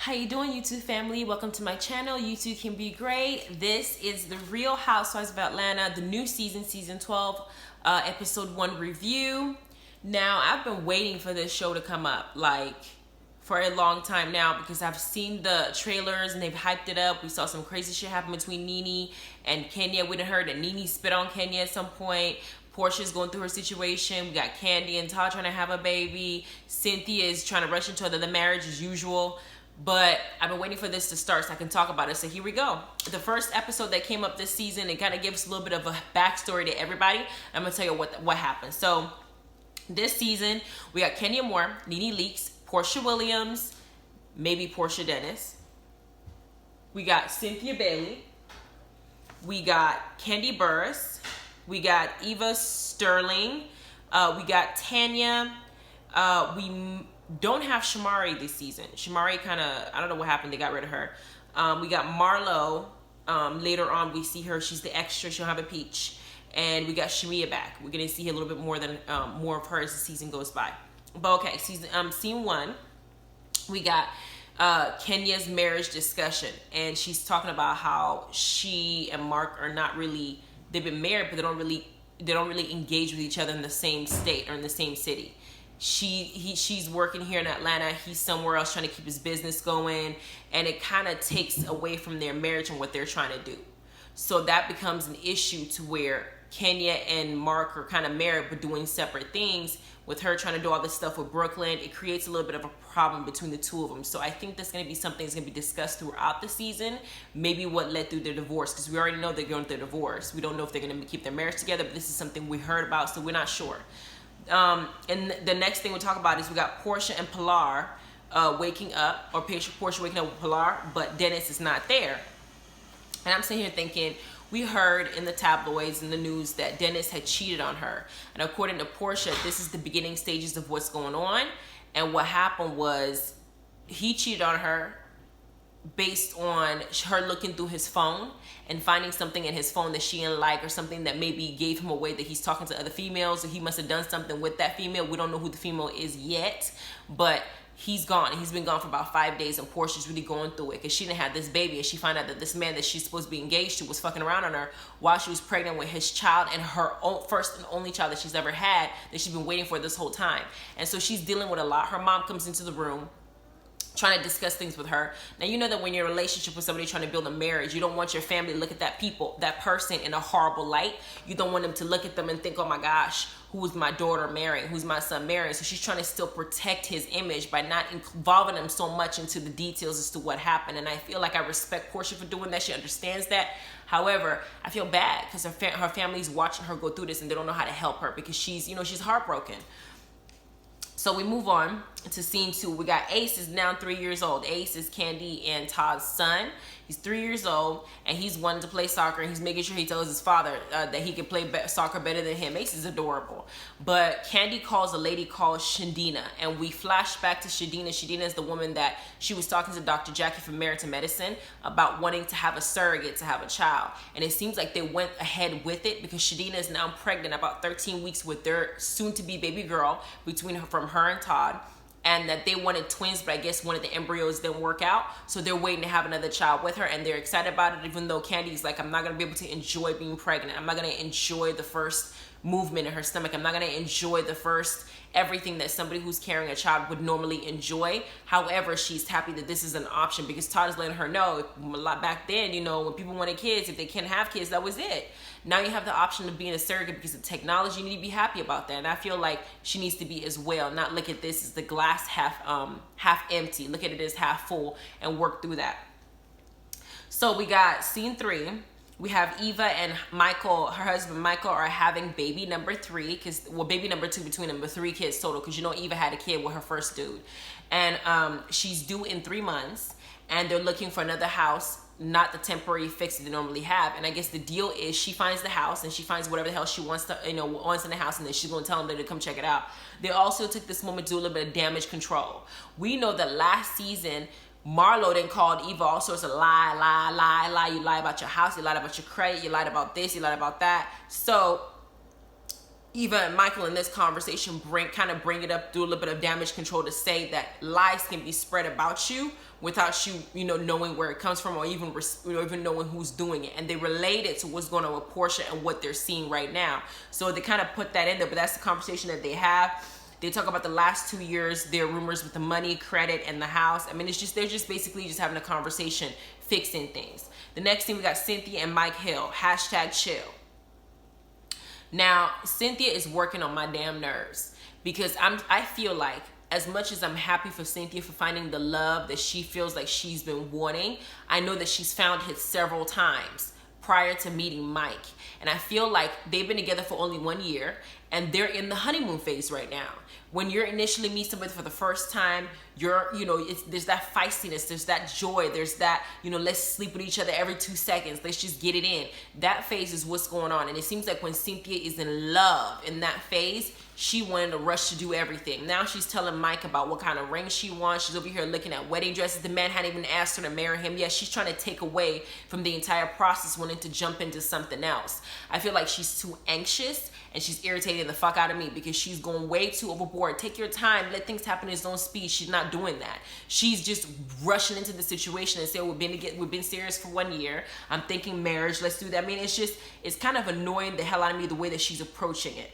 How you doing, YouTube family? Welcome to my channel. YouTube can be great. This is the Real Housewives of Atlanta, the new season, season 12, episode 1 review. Now, I've been waiting for this show to come up, for a long time now, because I've seen the trailers and they've hyped it up. We saw some crazy shit happen between Nene and Kenya. We done heard that Nene spit on Kenya at some point. Porsha's going through her situation. We got Kandi and Todd trying to have a baby. Cynthia is trying to rush into another marriage as usual. But I've been waiting for this to start so I can talk about it. So here we go. The first episode that came up this season, it kind of gives a little bit of a backstory to everybody. I'm going to tell you what happened. So this season, we got Kenya Moore, Nene Leakes, Porsha Williams, maybe Porsha Dennis. We got Cynthia Bailey. We got Kandi Burruss. We got Eva Sterling. We got Tanya. We don't have Shamari this season. Shamari I don't know what happened. They got rid of her. We got Marlo. Later on, we see her. She's the extra. She'll have a peach. And we got Shamia back. We're going to see a little bit more of her as the season goes by. But okay, scene 1, we got Kenya's marriage discussion. And she's talking about how she and Marc are not really, they've been married, but they don't really engage with each other in the same state or in the same city. She's working here in Atlanta. He's somewhere else trying to keep his business going, and it kind of takes away from their marriage and what they're trying to do. So that becomes an issue to where Kenya and Marc are kind of married but doing separate things. With her trying to do all this stuff with Brooklyn, it creates a little bit of a problem between the two of them. So I think that's going to be something that's going to be discussed throughout the season. Maybe what led through their divorce, because we already know they're going through their divorce. We don't know if they're going to keep their marriage together, but this is something we heard about, so we're not sure. And the next thing we'll talk about is we got Porsha and Pilar waking up, or Porsha waking up with Pilar, but Dennis is not there. And I'm sitting here thinking, we heard in the tabloids and the news that Dennis had cheated on her. And according to Porsha, this is the beginning stages of what's going on. And what happened was he cheated on her based on her looking through his phone and finding something in his phone that she didn't like, or something that maybe gave him away that he's talking to other females, or he must have done something with that female. We don't know who the female is yet, but he's gone. He's been gone for about 5 days, and Portia's really going through it because she didn't have this baby, and she found out that this man that she's supposed to be engaged to was fucking around on her while she was pregnant with his child, and her first and only child that she's ever had, that she's been waiting for this whole time. And so she's dealing with a lot. Her mom comes into the room trying to discuss things with her. Now, you know that when you're in a relationship with somebody trying to build a marriage, you don't want your family to look at that person in a horrible light. You don't want them to look at them and think, oh my gosh, who's my daughter marrying? Who's my son marrying? So she's trying to still protect his image by not involving him so much into the details as to what happened. And I feel like I respect Porsha for doing that. She understands that. However, I feel bad because her family's watching her go through this, and they don't know how to help her because she's heartbroken. So we move on to scene 2. We got Ace is now 3 years old. Ace is Kandi and Todd's son. He's 3 years old, and he's wanting to play soccer. And he's making sure he tells his father that he can play soccer better than him. Ace is adorable. But Kandi calls a lady called Shadina, and we flash back to Shadina. Shadina is the woman that she was talking to Dr. Jackie from Married to Medicine about wanting to have a surrogate to have a child. And it seems like they went ahead with it because Shadina is now pregnant, about 13 weeks, with their soon-to-be baby girl from her and Todd. And that they wanted twins, but I guess one of the embryos didn't work out. So they're waiting to have another child with her, and they're excited about it, even though Kandi's like, I'm not going to be able to enjoy being pregnant. I'm not going to enjoy the first movement in her stomach. I'm not going to enjoy the first everything that somebody who's carrying a child would normally enjoy. However, she's happy that this is an option because Todd is letting her know, a lot back then, when people wanted kids, if they can't have kids, that was it. Now you have the option of being a surrogate because of technology. You need to be happy about that. And I feel like she needs to be as well. Not look at this as the glass half empty. Look at it as half full and work through that. So we got scene 3. We have Eva and Michael, her husband Michael, are having baby number 3, baby number 2 between them, but 3 kids total, because Eva had a kid with her first dude. And she's due in 3 months, and they're looking for another house, not the temporary fix that they normally have. And I guess the deal is she finds the house, and she finds whatever the hell she wants in the house, and then she's going to tell them to come check it out. They also took this moment to do a little bit of damage control. We know that last season, Marlo then called Eva all sorts of lie. You lie about your house, you lied about your credit, you lied about this, you lied about that. So Eva and Michael in this conversation kind of bring it up, do a little bit of damage control to say that lies can be spread about you without you, knowing where it comes from, or even knowing who's doing it. And they relate it to what's going on with Porsha and what they're seeing right now. So they kind of put that in there, but that's the conversation that they have. They talk about the last 2 years, their rumors with the money, credit, and the house. I mean, they're just basically just having a conversation, fixing things. The next thing, we got Cynthia and Mike Hill, #chill. Now, Cynthia is working on my damn nerves because I feel like, as much as I'm happy for Cynthia for finding the love that she feels like she's been wanting, I know that she's found it several times prior to meeting Mike. And I feel like they've been together for only 1 year and they're in the honeymoon phase right now. When you're initially meet somebody for the first time, there's that feistiness, there's that joy, there's that, let's sleep with each other every 2 seconds, let's just get it in. That phase is what's going on. And it seems like when Cynthia is in love in that phase, she wanted to rush to do everything. Now she's telling Mike about what kind of ring she wants. She's over here looking at wedding dresses. The man hadn't even asked her to marry him yet. She's trying to take away from the entire process, wanting to jump into something else. I feel like she's too anxious and she's irritating the fuck out of me because she's going way too overboard. Take your time, let things happen at its own speed. She's not doing that. She's just rushing into the situation and saying, we've been serious for 1 year. I'm thinking marriage, let's do that. I mean, it's kind of annoying the hell out of me the way that she's approaching it.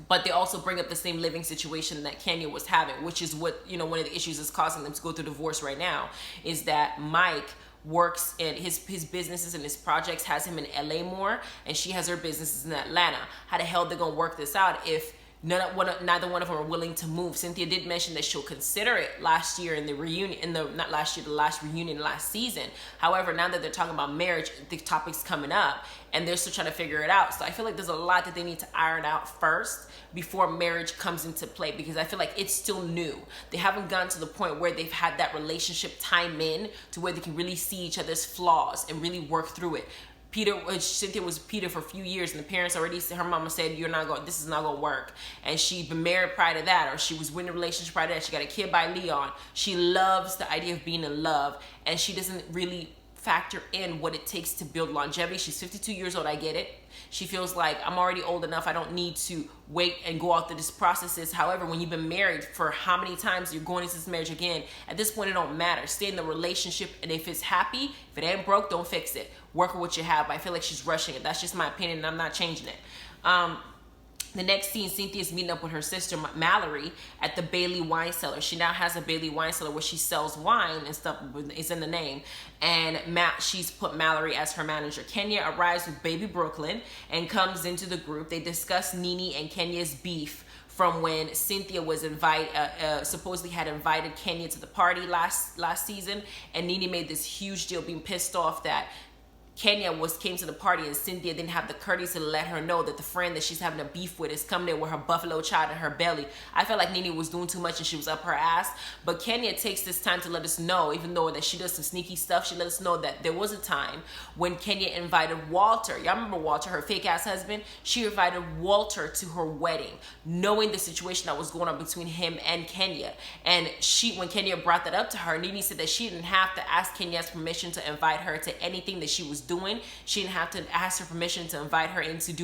But they also bring up the same living situation that Kenya was having, which is what, one of the issues is causing them to go through divorce right now, is that Mike works in his businesses and his projects has him in LA more, and she has her businesses in Atlanta. How the hell they're gonna work this out if neither one of them are willing to move? Cynthia did mention that she'll consider it last year in the reunion, the last reunion last season. However, now that they're talking about marriage, the topic's coming up and they're still trying to figure it out. So I feel like there's a lot that they need to iron out first before marriage comes into play, because I feel like it's still new. They haven't gotten to the point where they've had that relationship time in to where they can really see each other's flaws and really work through it. Cynthia was Peter for a few years, and the parents already said, her mama said, this is not gonna work. And she'd been married prior to that, or she was in a relationship prior to that. She got a kid by Leon. She loves the idea of being in love, and she doesn't really factor in what it takes to build longevity. She's 52 years old, I get it. She feels like, I'm already old enough, I don't need to wait and go out through this processes. However, when you've been married for how many times you're going into this marriage again, at this point it don't matter. Stay in the relationship, and if it's happy, if it ain't broke, don't fix it. Work with what you have. But I feel like she's rushing it. That's just my opinion, and I'm not changing it. The next scene, Cynthia's meeting up with her sister Mallory at the Bailey wine cellar. She now has a Bailey wine cellar where she sells wine and stuff. It's in the name. And she's put Mallory as her manager. Kenya arrives with baby Brooklyn and comes into the group. They discuss Nene and Kenya's beef from when Cynthia was supposedly had invited Kenya to the party last season, and Nene made this huge deal, being pissed off that Kenya came to the party and Cynthia didn't have the courtesy to let her know that the friend that she's having a beef with is coming there with her buffalo child in her belly. I felt like Nene was doing too much and she was up her ass. But Kenya takes this time to let us know, even though that she does some sneaky stuff, she let us know that there was a time when Kenya invited Walter. Y'all remember Walter, her fake ass husband? She invited Walter to her wedding, knowing the situation that was going on between him and Kenya. And when Kenya brought that up to her, Nene said that she didn't have to ask Kenya's permission to invite her to anything that she was doing. She didn't have to ask her permission to invite her into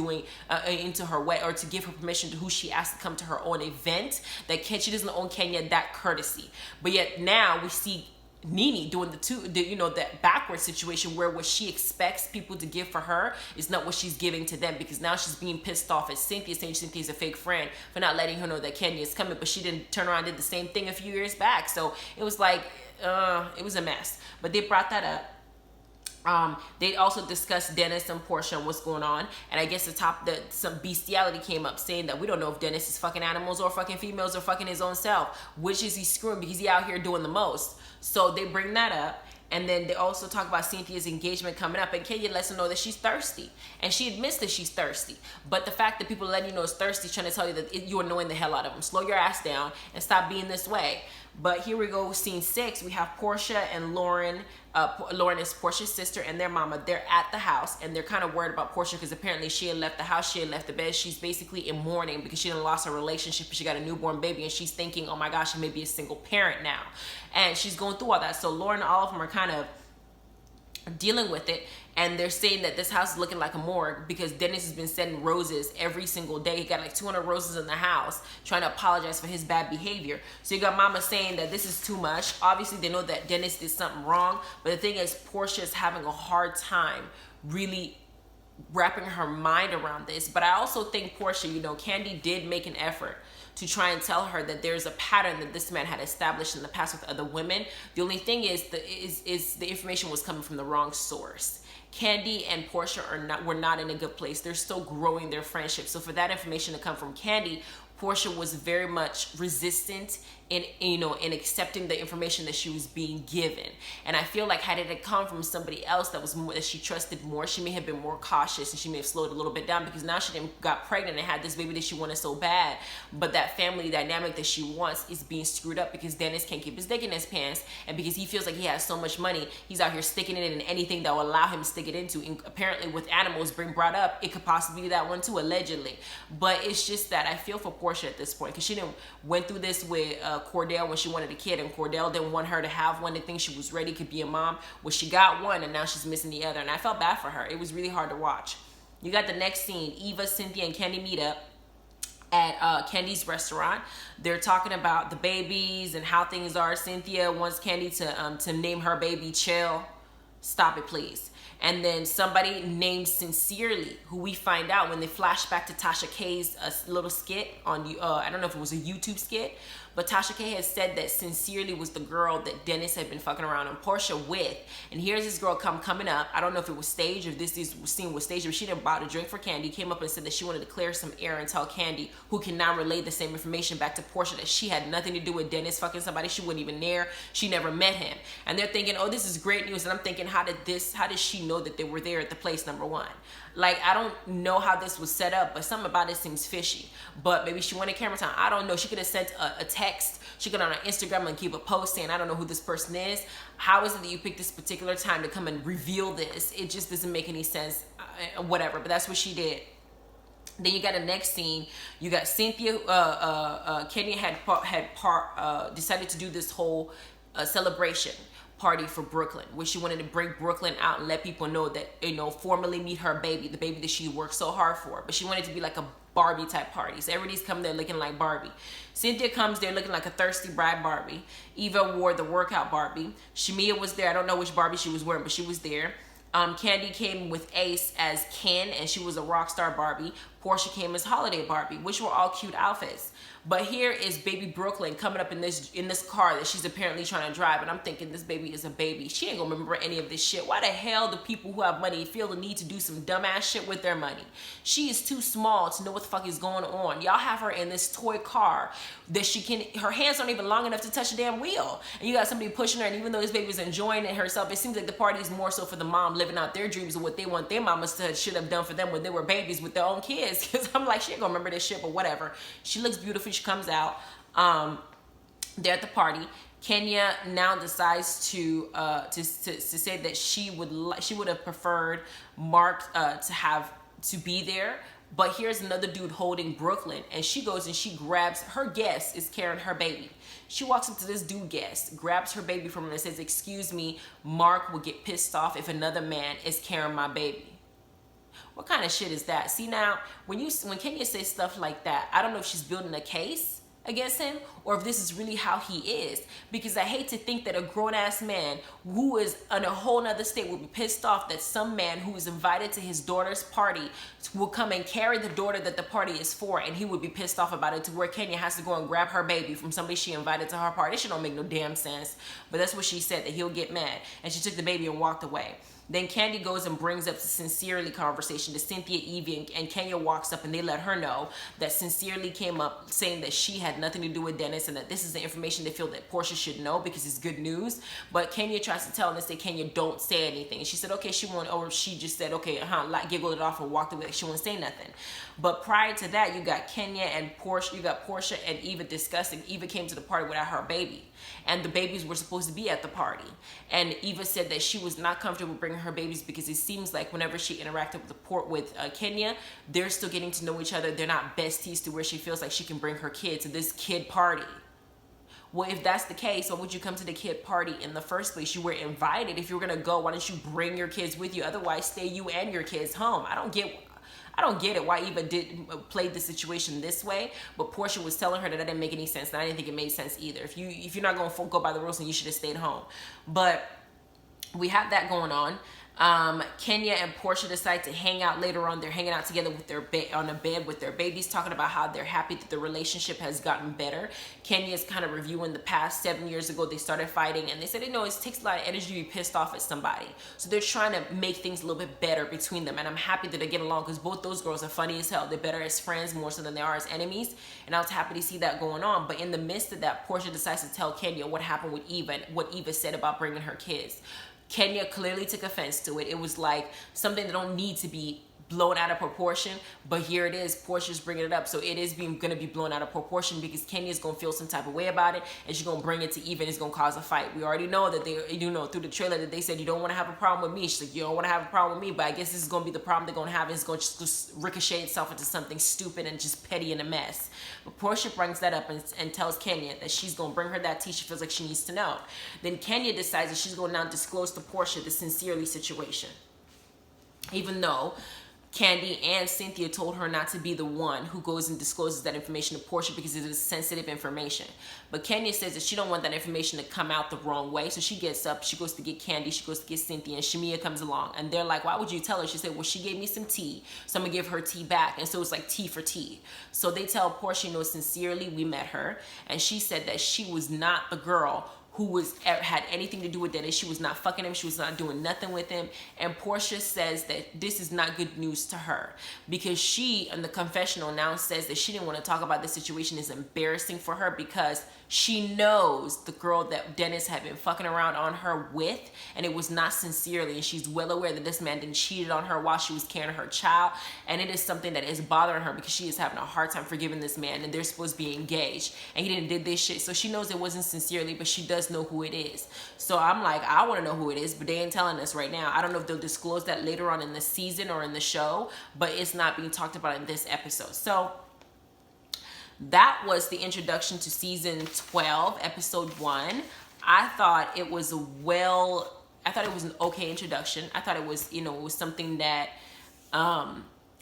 her wedding, or to give her permission to who she asked to come to her own event. That she doesn't owe Kenya that courtesy. But yet now we see Nene doing that backward situation where what she expects people to give for her is not what she's giving to them, because now she's being pissed off at Cynthia, saying Cynthia's a fake friend for not letting her know that Kenya is coming, but she didn't turn around and did the same thing a few years back. So it was like, it was a mess. But they brought that up. They also discussed Dennis and Porsha and what's going on. And I guess some bestiality came up, saying that we don't know if Dennis is fucking animals or fucking females or fucking his own self. Which is he screwing, because he out here doing the most. So they bring that up. And then they also talk about Cynthia's engagement coming up, and Kenya lets her know that she's thirsty, and she admits that she's thirsty. But the fact that people letting you know it's thirsty, trying to tell you that you're annoying the hell out of them. Slow your ass down and stop being this way. But here we go, scene 6. We have Porsha and Lauren. Lauren is Porsha's sister and their mama. They're at the house, and they're kind of worried about Porsha because apparently she had left the house, she had left the bed. She's basically in mourning because she done lost her relationship. She got a newborn baby, and she's thinking, oh my gosh, she may be a single parent now. And she's going through all that. So Lauren and all of them are kind of dealing with it. And they're saying that this house is looking like a morgue because Dennis has been sending roses every single day. He got like 200 roses in the house, trying to apologize for his bad behavior. So you got mama saying that this is too much. Obviously they know that Dennis did something wrong, but the thing is Porsha is having a hard time really wrapping her mind around this. But I also think Porsha, you know, Kandi did make an effort to try and tell her that there's a pattern that this man had established in the past with other women. The only thing is the information was coming from the wrong source. Kandi and Porsha were not in a good place. They're still growing their friendship. So for that information to come from Kandi, Porsha was very much resistant in accepting the information that she was being given. And I feel like had it come from somebody else that was more, that she trusted more, she may have been more cautious and she may have slowed a little bit down, because now she got pregnant and had this baby that she wanted so bad. But that family dynamic that she wants is being screwed up because Dennis can't keep his dick in his pants, and because he feels like he has so much money, he's out here sticking it in anything that will allow him to stick it into. And apparently with animals being brought up, it could possibly be that one too, allegedly. But it's just that I feel for Porsha at this point, because she didn't went through this with Cordell when she wanted a kid, and Cordell didn't want her to have one. They think she was ready, could be a mom. Well, she got one and now she's missing the other, and I felt bad for her. It was really hard to watch. You got the next scene. Eva, Cynthia, and Kandi meet up at Kandi's restaurant. They're talking about the babies and how things are. Cynthia wants Kandi to name her baby Chill. Stop it, please. And then somebody named Sincerely, who we find out when they flash back to Tasha K's little skit on, I don't know if it was a YouTube skit, but Tasha K had said that Sincerely was the girl that Dennis had been fucking around on Porsha with. And here's this girl coming up. I don't know if it was staged or if this scene was staged, but she didn't buy a drink for Kandi, came up and said that she wanted to clear some air and tell Kandi, who can now relay the same information back to Porsha, that she had nothing to do with Dennis fucking somebody. She wasn't even there. She never met him. And they're thinking, oh, this is great news. And I'm thinking, how did she know that they were there at the place, number one? Like, I don't know how this was set up, but something about it seems fishy. But maybe she wanted camera time. I don't know. She could have sent a text. She could on her Instagram and keep a post saying, I don't know who this person is. How is it that you picked this particular time to come and reveal this? It just doesn't make any sense. Whatever. But that's what she did. Then you got a next scene. You got Cynthia. Kenya had decided to do this whole celebration party for Brooklyn, where she wanted to bring Brooklyn out and let people know that, you know, formally meet her baby, the baby that she worked so hard for. But she wanted to be like a Barbie type party. So everybody's coming there looking like Barbie. Cynthia comes there looking like a thirsty bride Barbie. Eva wore the workout Barbie. Shamia was there. I don't know which Barbie she was wearing, but she was there. Kandi came with Ace as Ken, and she was a rock star Barbie. Porsha came as Holiday Barbie, which were all cute outfits. But here is baby Brooklyn coming up in this car that she's apparently trying to drive, and I'm thinking, this baby is a baby. She ain't gonna remember any of this shit. Why the hell do people who have money feel the need to do some dumbass shit with their money? She is too small to know what the fuck is going on. Y'all have her in this toy car that her hands aren't even long enough to touch the damn wheel. And you got somebody pushing her, and even though this baby is enjoying it herself, it seems like the party is more so for the mom living out their dreams of what they want their mamas should have done for them when they were babies with their own kids. Because I'm like, she ain't gonna remember this shit, but whatever. She looks beautiful. She comes out. They're at the party. Kenya now decides to say that she would have preferred Marc to be there. But here's another dude holding Brooklyn, and she goes and she grabs her guest is carrying her baby. She walks up to this dude guest, grabs her baby from him, and says, "Excuse me, Marc would get pissed off if another man is carrying my baby." What kind of shit is that? See, now when Kenya says stuff like that, I don't know if she's building a case against him or if this is really how he is, because I hate to think that a grown-ass man who is in a whole nother state will be pissed off that some man who is invited to his daughter's party will come and carry the daughter that the party is for, and he would be pissed off about it, to where Kenya has to go and grab her baby from somebody she invited to her party. This shit don't make no damn sense, but that's what she said, that he'll get mad, and she took the baby and walked away. Then Kandi goes and brings up the Sincerely conversation to Cynthia, Eva, and Kenya walks up, and they let her know that Sincerely came up saying that she had nothing to do with Dennis, and that this is the information they feel that Porsha should know because it's good news. But Kenya tries to tell them, say, Kenya, don't say anything. And she said, okay, she just said, okay, like giggled it off and walked away. She won't say nothing. But prior to that, you got Kenya and Porsha, you got Porsha and Eva discussing. Eva came to the party without her baby, and the babies were supposed to be at the party. And Eva said that she was not comfortable bringing her babies because it seems like whenever she interacted with Kenya, they're still getting to know each other. They're not besties to where she feels like she can bring her kid to this kid party. Well, if that's the case, why would you come to the kid party in the first place? You were invited. If you were gonna go, why don't you bring your kids with you? Otherwise, stay you and your kids home. I don't get it why Eva played the situation this way, but Porsha was telling her that didn't make any sense, and I didn't think it made sense either. If you're not going to go by the rules, then you should have stayed home. But we have that going on. Kenya and Porsha decide to hang out later on. They're hanging out together with on a bed with their babies, talking about how they're happy that the relationship has gotten better. Kenya is kind of reviewing the past. 7 years ago, they started fighting, and they said, it takes a lot of energy to be pissed off at somebody. So they're trying to make things a little bit better between them, and I'm happy that they get along because both those girls are funny as hell. They're better as friends more so than they are as enemies, and I was happy to see that going on. But in the midst of that, Porsha decides to tell Kenya what happened with Eva and what Eva said about bringing her kids. Kenya clearly took offense to it. It was like something that don't need to be blown out of proportion, but here it is. Portia's bringing it up, so it is going to be blown out of proportion because Kenya's going to feel some type of way about it, and she's going to bring it to Eva, and it's going to cause a fight. We already know that through the trailer that they said you don't want to have a problem with me. She's like, you don't want to have a problem with me, but I guess this is going to be the problem they're going to have. It's going to just ricochet itself into something stupid and just petty and a mess. But Porsha brings that up and tells Kenya that she's going to bring her that tea. She feels like she needs to know. Then Kenya decides that she's going to now disclose to Porsha the sincerely situation, even though Kandi and Cynthia told her not to be the one who goes and discloses that information to Porsha because it is sensitive information. But Kenya says that she don't want that information to come out the wrong way. So she gets up, she goes to get Kandi, she goes to get Cynthia, and Shamia comes along. And they're like, why would you tell her? She said, well, she gave me some tea, so I'm going to give her tea back. And so it's like tea for tea. So they tell Porsha, sincerely, we met her. And she said that she was not the girl who had anything to do with Dennis. She was not fucking him. She was not doing nothing with him. And Porsha says that this is not good news to her because she, in the confessional now, says that she didn't want to talk about this situation. Is embarrassing for her because she knows the girl that Dennis had been fucking around on her with, and it was not sincerely. And she's well aware that this man didn't cheated on her while she was carrying her child. And it is something that is bothering her because she is having a hard time forgiving this man, and they're supposed to be engaged, and he didn't did this shit. So she knows it wasn't sincerely, but she does know who it is. So I'm like, I want to know who it is, but they ain't telling us right now. I don't know if they'll disclose that later on in the season or in the show, but it's not being talked about in this episode. So that was the introduction to season 12, episode 1. I thought it was an okay introduction. I thought it was, it was something that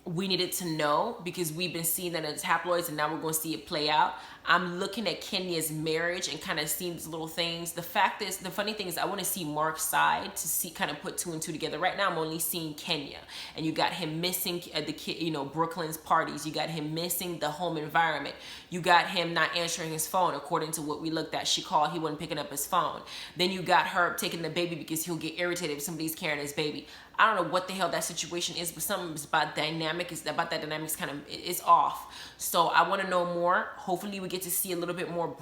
we needed to know because we've been seeing that as tabloids, and now we're going to see it play out. I'm looking at Kenya's marriage and kind of seeing these little things. The funny thing is I want to see Marc's side to see, kind of put 2 and 2 together. Right now I'm only seeing Kenya, and you got him missing the kid, Brooklyn's parties. You got him missing the home environment. You got him not answering his phone according to what we looked at. She called, he wasn't picking up his phone. Then you got her taking the baby because he'll get irritated if somebody's carrying his baby. I don't know what the hell that situation is, but something about that dynamics kind of is off. So I want to know more. Hopefully we get to see a little bit more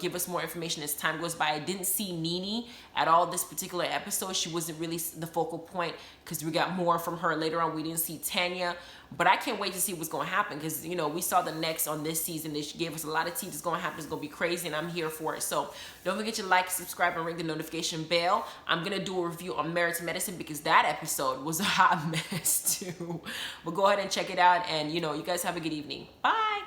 give us more information as time goes by. I didn't see Nene at all this particular episode. She wasn't really the focal point because we got more from her later on. We didn't see Tanya, but I can't wait to see what's going to happen because, we saw the next on this season. They gave us a lot of tea that's going to happen. It's going to be crazy, and I'm here for it. So don't forget to like, subscribe, and ring the notification bell. I'm going to do a review on Marriage Medicine because that episode was a hot mess too. But go ahead and check it out, and, you guys have a good evening. Bye.